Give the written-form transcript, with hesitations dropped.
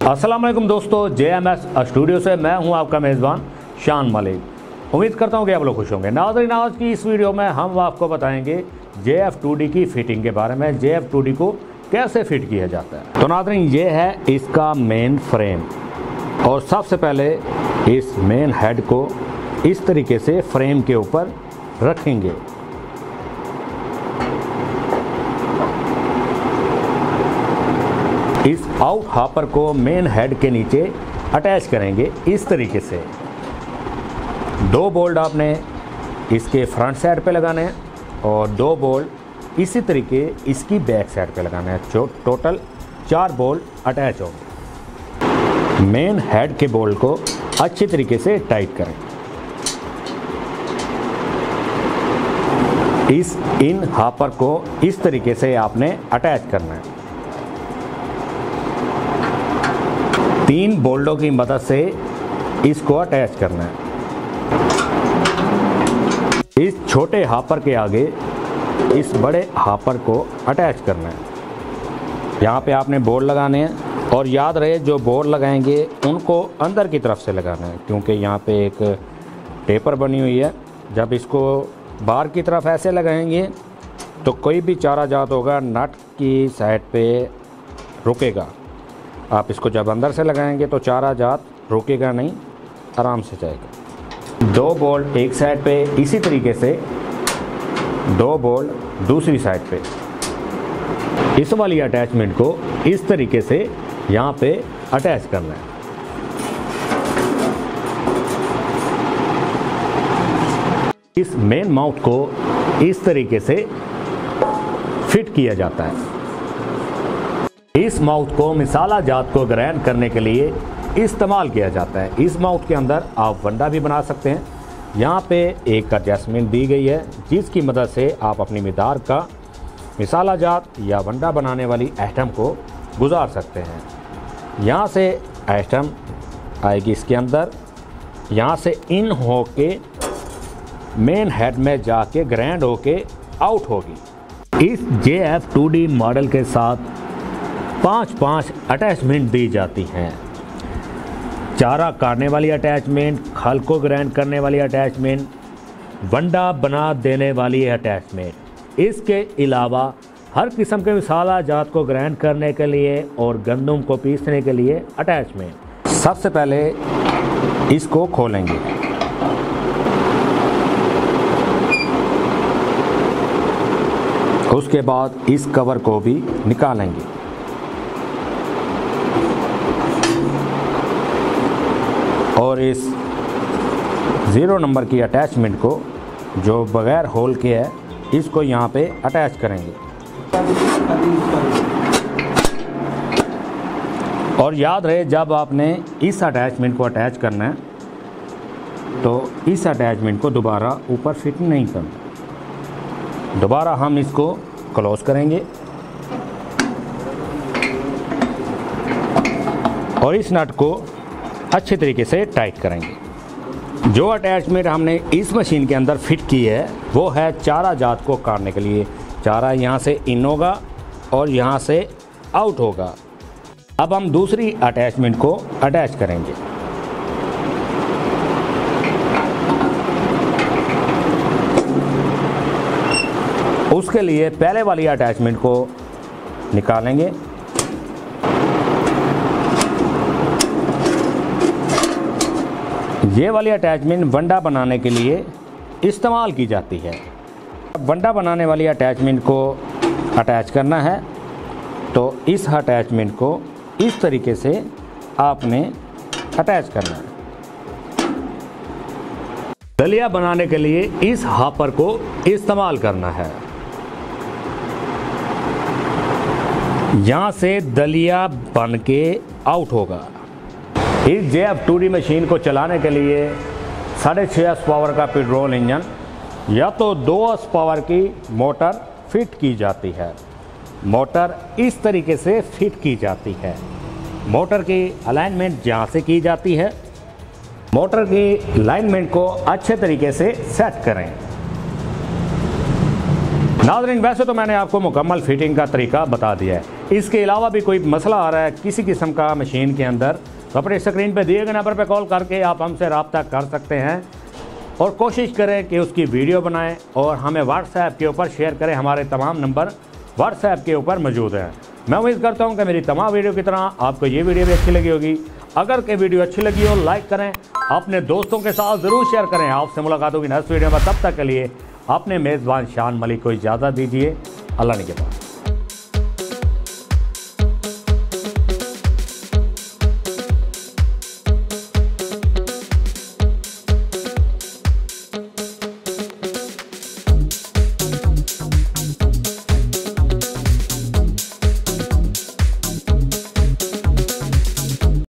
अस्सलाम वालेकुम दोस्तों, JMS स्टूडियो से मैं हूं आपका मेज़बान शान मलिक। उम्मीद करता हूं कि आप लोग खुश होंगे। नाज़रीन, आज की इस वीडियो में हम आपको बताएंगे JF2D की फ़िटिंग के बारे में। JF2D को कैसे फ़िट किया जाता है। तो नाज़रीन, ये है इसका मेन फ्रेम और सबसे पहले इस मेन हेड को इस तरीके से फ्रेम के ऊपर रखेंगे। इस आउट हॉपर को मेन हेड के नीचे अटैच करेंगे इस तरीके से। दो बोल्ट आपने इसके फ्रंट साइड पे लगाने हैं और दो बोल्ट इसी तरीके इसकी बैक साइड पे लगाने हैं। जो टोटल 4 बोल्ट अटैच होंगे। मेन हेड के बोल्ट को अच्छी तरीके से टाइट करें। इस इन हॉपर को इस तरीके से आपने अटैच करना है। 3 बोल्टों की मदद से इसको अटैच करना है। इस छोटे हॉपर के आगे इस बड़े हॉपर को अटैच करना है। यहाँ पे आपने बोल्ट लगाने हैं और याद रहे जो बोल्ट लगाएंगे उनको अंदर की तरफ से लगाना है, क्योंकि यहाँ पे एक टेपर बनी हुई है। जब इसको बाहर की तरफ ऐसे लगाएंगे तो कोई भी चारा जात होगा नट की साइड पे रुकेगा। आप इसको जब अंदर से लगाएंगे तो चारा जात रुकेगा नहीं, आराम से जाएगा। 2 बोल्ट एक साइड पे इसी तरीके से 2 बोल्ट दूसरी साइड पे। इस वाली अटैचमेंट को इस तरीके से यहाँ पे अटैच करना है। इस मेन माउंट को इस तरीके से फिट किया जाता है। इस माउथ को मिसाला जात को ग्राइंड करने के लिए इस्तेमाल किया जाता है। इस माउथ के अंदर आप वंडा भी बना सकते हैं। यहाँ पे एक एडजस्टमेंट दी गई है जिसकी मदद से आप अपनी मिदार का मिसाला जात या वंडा बनाने वाली आइटम को गुजार सकते हैं। यहाँ से आइटम आएगी इसके अंदर, यहाँ से इन होके मेन हेड में जाके ग्राइंड होके आउट होगी। इस JF2D मॉडल के साथ 5 अटैचमेंट दी जाती हैं। चारा काटने वाली अटैचमेंट, खल को ग्राइंड करने वाली अटैचमेंट, वंडा बना देने वाली अटैचमेंट। इसके अलावा हर किस्म के मसाला जात को ग्राइंड करने के लिए और गंदम को पीसने के लिए अटैचमेंट। सबसे पहले इसको खोलेंगे। उसके बाद इस कवर को भी निकालेंगे। और इस 0 नंबर की अटैचमेंट को जो बगैर होल के है इसको यहाँ पे अटैच करेंगे। और याद रहे जब आपने इस अटैचमेंट को अटैच करना है तो इस अटैचमेंट को दोबारा ऊपर फिट नहीं करना। दोबारा हम इसको क्लोज करेंगे और इस नट को अच्छे तरीके से टाइट करेंगे। जो अटैचमेंट हमने इस मशीन के अंदर फिट की है वो है चारा जात को काटने के लिए। चारा यहाँ से इन होगा और यहाँ से आउट होगा। अब हम दूसरी अटैचमेंट को अटैच करेंगे। उसके लिए पहले वाली अटैचमेंट को निकालेंगे। ये वाली अटैचमेंट वंडा बनाने के लिए इस्तेमाल की जाती है। वंडा बनाने वाली अटैचमेंट को अटैच करना है तो इस अटैचमेंट को इस तरीके से आपने अटैच करना है। दलिया बनाने के लिए इस हॉपर को इस्तेमाल करना है। यहाँ से दलिया बन के आउट होगा। इस JF2D मशीन को चलाने के लिए 6.5 हॉर्स पावर का पेट्रोल इंजन या तो 2 हॉर्स पावर की मोटर फिट की जाती है। मोटर इस तरीके से फिट की जाती है। मोटर की अलाइनमेंट जहाँ से की जाती है, मोटर की अलाइनमेंट को अच्छे तरीके से सेट करें। नाज़रीन, वैसे तो मैंने आपको मुकम्मल फिटिंग का तरीका बता दिया है, इसके अलावा भी कोई मसला आ रहा है किसी किस्म का मशीन के अंदर, तो अपने स्क्रीन पर दिए गए नंबर पर कॉल करके आप हमसे रब्ता कर सकते हैं और कोशिश करें कि उसकी वीडियो बनाएं और हमें व्हाट्सएप के ऊपर शेयर करें। हमारे तमाम नंबर व्हाट्सएप के ऊपर मौजूद हैं। मैं उम्मीद करता हूं कि मेरी तमाम वीडियो की तरह आपको ये वीडियो भी अच्छी लगी होगी। अगर कोई वीडियो अच्छी लगी हो लाइक करें, अपने दोस्तों के साथ ज़रूर शेयर करें। आपसे मुलाकात होगी नेक्स्ट वीडियो में, तब तक के लिए अपने मेज़बान शान मलिक को इजाज़त दीजिए। अल्लाह ने के बाद।